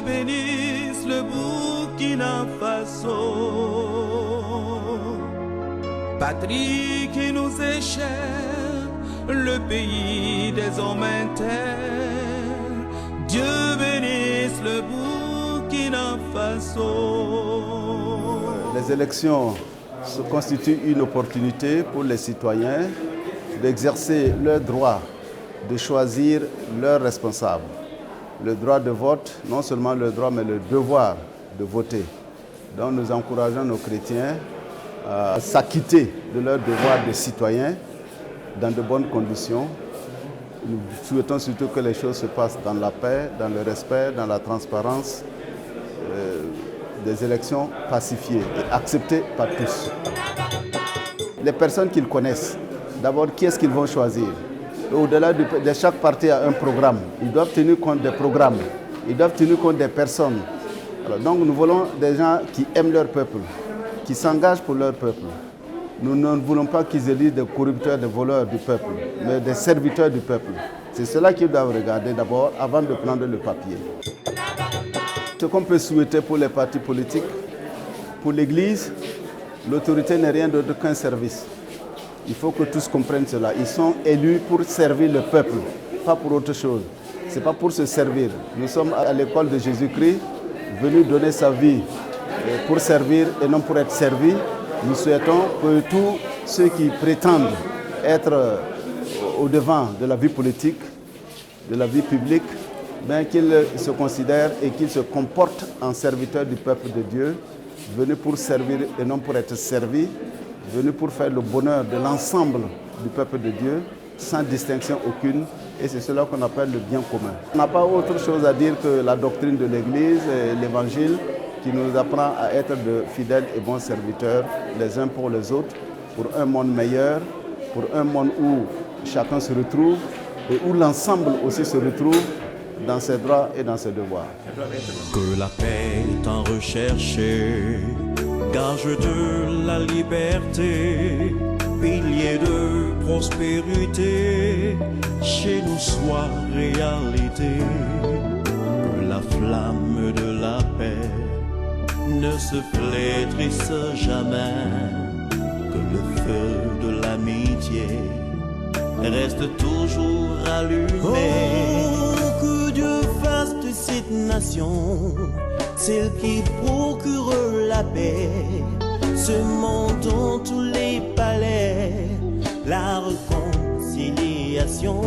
bénisse le Burkina Faso, patrie qui nous est chère, le pays des hommes intègres. Dieu bénisse le Burkina Faso. Les élections constituent une opportunité pour les citoyens d'exercer leur droit de choisir leurs responsables. Le droit de vote, non seulement le droit, mais le devoir de voter. Donc nous encourageons nos chrétiens à s'acquitter de leur devoir de citoyens dans de bonnes conditions. Nous souhaitons surtout que les choses se passent dans la paix, dans le respect, dans la transparence, des élections pacifiées et acceptées par tous. Les personnes qu'ils connaissent, d'abord, qui est-ce qu'ils vont choisir? Au-delà de chaque parti a un programme. Ils doivent tenir compte des programmes. Ils doivent tenir compte des personnes. Alors, donc nous voulons des gens qui aiment leur peuple, qui s'engagent pour leur peuple. Nous ne voulons pas qu'ils élisent des corrupteurs, des voleurs du peuple, mais des serviteurs du peuple. C'est cela qu'ils doivent regarder d'abord avant de prendre le papier. Ce qu'on peut souhaiter pour les partis politiques, pour l'Église, l'autorité n'est rien d'autre qu'un service. Il faut que tous comprennent cela. Ils sont élus pour servir le peuple, pas pour autre chose. Ce n'est pas pour se servir. Nous sommes à l'école de Jésus-Christ, venus donner sa vie pour servir et non pour être servis. Nous souhaitons que tous ceux qui prétendent être au-devant de la vie politique, de la vie publique, qu'ils se considèrent et qu'ils se comportent en serviteurs du peuple de Dieu, venus pour servir et non pour être servis, venus pour faire le bonheur de l'ensemble du peuple de Dieu, sans distinction aucune, et c'est cela qu'on appelle le bien commun. On n'a pas autre chose à dire que la doctrine de l'Église et l'Évangile qui nous apprend à être de fidèles et bons serviteurs les uns pour les autres, pour un monde meilleur, pour un monde où chacun se retrouve et où l'ensemble aussi se retrouve dans ses droits et dans ses devoirs. Que la paix tant recherchée, gage de la liberté, pilier de prospérité, chez nous soit réalité. Que la flamme de la paix ne se flétrisse jamais, que le feu de l'amitié reste toujours allumé. Oh, que Dieu fasse de cette nation celle qui procure la paix, se monte dans tous les palais la réconciliation.